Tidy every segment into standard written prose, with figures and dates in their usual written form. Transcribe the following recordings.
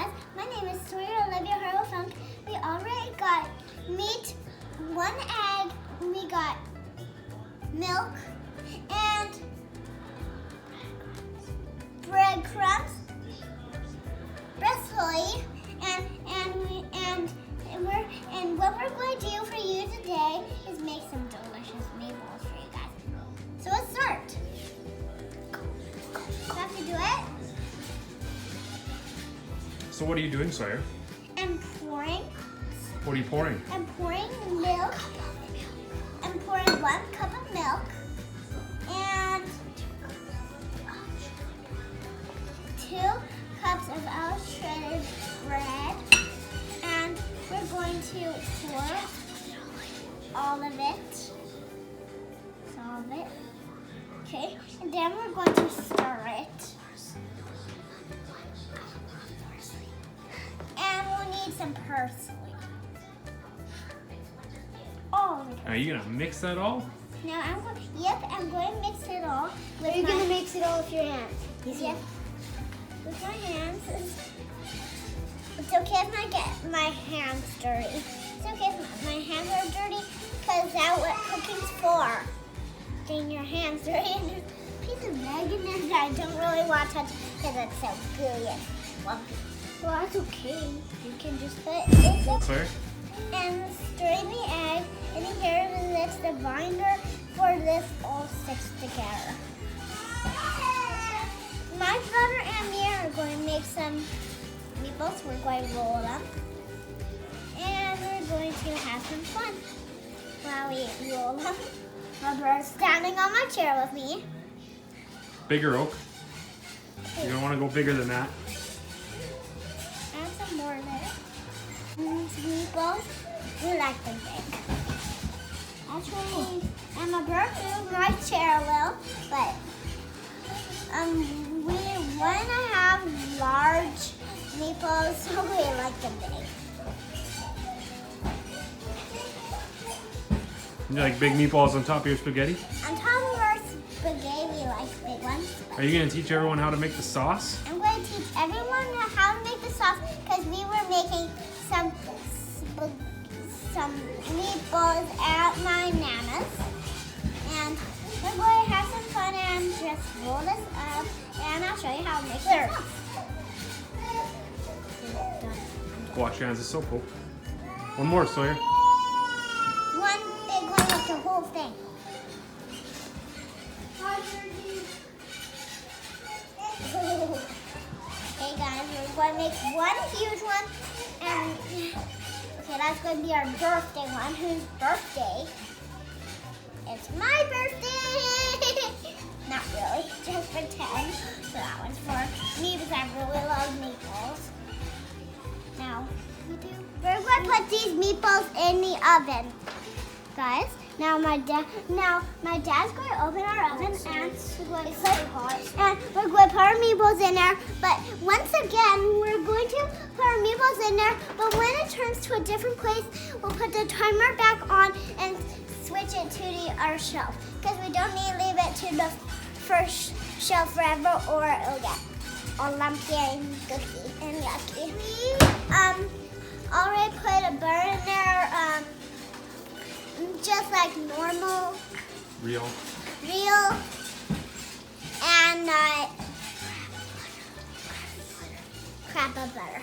guys, my name is Sawyer Olivia Harlow Funk. We already got meat, 1 egg, we got milk, and breadcrumbs, bristly, and what we're going to do for you today is make some delicious meatballs for you guys. So let's start. You have to do it. So what are you doing, Sawyer? I'm pouring. What are you pouring? I'm pouring milk. I'm pouring 1 cup of milk and 2 cups of our shredded bread. And we're going to pour all of it. All of it. Okay. And then we're going to stir it. And we'll need some parsley. Oh, Are you gonna mix that all? now I'm going to mix it all. Are you going to mix it all with your hands? Yep. With my hands. It's okay if I get my hands dirty. It's okay if my hands are dirty because that's what cooking's for. Getting your hands dirty and there's a piece of egg in there that I don't really want to touch because it's so gooey and lumpy. Well, that's okay. You can just But it's Sawyer? and stirring the egg, and here is the binder for this all sticks together. My brother and me are going to make some meatballs. We're going to roll them, and we're going to have some fun while we roll them. My brother's standing on my chair with me. Bigger oak. You're gonna wanna go bigger than that. Add some more there. These meatballs, we like them big. Actually, and my brother moved my chair a little, but we want to have large meatballs, so we like them big. You like big meatballs on top of your spaghetti? On top of our spaghetti, we like big ones. Are you gonna teach everyone how to make the sauce? I'm going to teach everyone how to make the sauce because we were making some meatballs at my nana's, and we're going to have some fun and just roll this up, and I'll show you how to make the sauce. Wash your hands with soap, Oak. One more, Sawyer. One big one with the whole thing. Okay guys, we're going to make one huge one, and okay, that's going to be our birthday one. Whose birthday? It's my birthday! Not really, just pretend. So that one's for me because I really love meatballs. Now, we're going to put these meatballs in the oven, guys. Now my dad's going to open our oven and we're going to put our meatballs in there. But once again, we're going to put our meatballs in there. But when it turns to a different place, we'll put the timer back on and switch it to our shelf because we don't need to leave it to the first shelf forever or it'll get all lumpy and gooky and yucky. We already put a butter in there. Just like normal, Real. and crab of butter.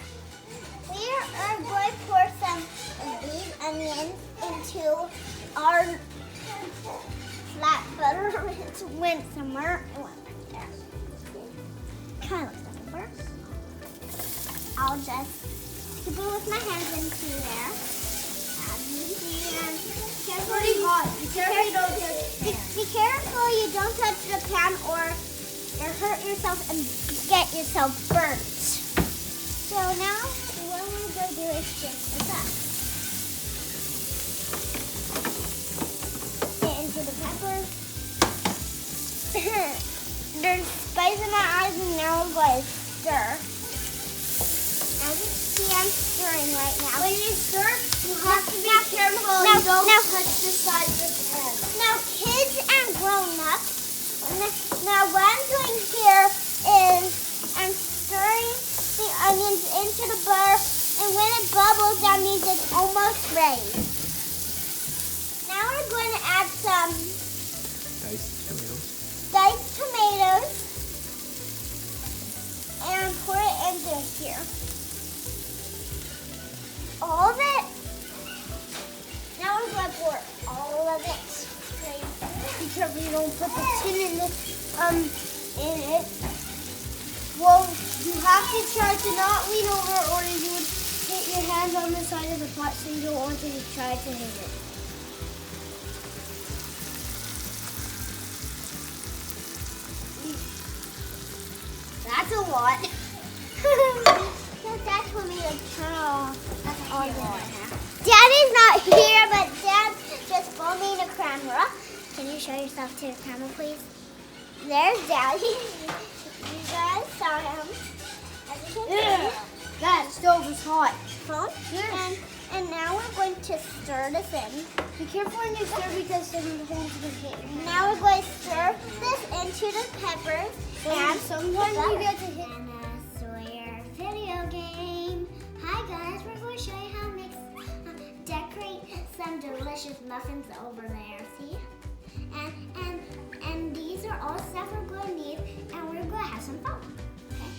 We are going to pour some of these onions into our flat butter. It went somewhere. It went right there. Kind of doesn't work. I'll just scoop it with my hands into there. Be careful you don't touch the pan or hurt yourself and get yourself burnt. So now what we're going to do is shake this up. Get into the pepper. There's spice in my eyes and now we're going to stir. As you see, I'm stirring right now. When you stir, you have to be careful and don't touch the sides of the pan. Now, kids and grown-ups, now what I'm doing here is I'm stirring the onions into the raised. Now we're going to add some diced tomatoes and pour it into here. All of it. Now we're going to pour all of it. Be careful you don't put the tin in it. Well, you have to try to not lean over or you would hit your hands on the side of the pot, so you don't want to try to hit it. That's a lot. Dad told me to turn off. That's all Daddy's not here, but Dad's just filming the camera. Can you show yourself to the camera, please? There's Daddy. You guys saw him. As you can see. That stove is hot. And now we're going to stir this in. Be careful when you stir because the holes will hit your hand. Now we're going to stir this into the peppers. And sometimes you get to hit Anna Sawyer video game. Hi guys, we're going to show you how to decorate some delicious muffins over there. See? And these are all stuff we're going to need, and we're going to have some fun. Okay?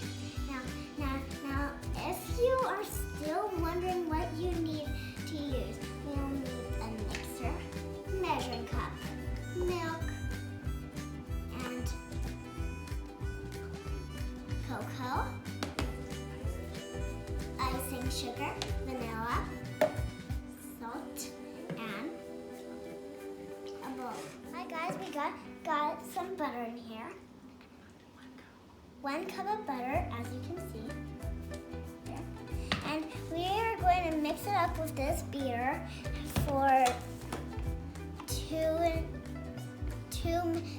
Now, if you are still wondering what you need to use, we'll need a mixer, measuring cup, milk, and cocoa, icing sugar, vanilla, salt, and a bowl. Hi guys, we got some butter in here. 1 cup of butter, as you can see. There. And we are going to mix it up with this beater for 2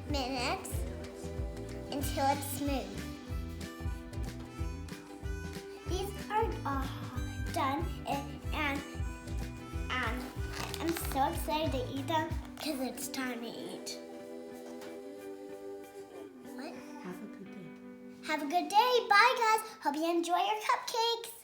minutes until it's smooth. These are done, and I'm so excited to eat them because it's time to eat. What? Have a good day. Have a good day. Bye, guys. Hope you enjoy your cupcakes.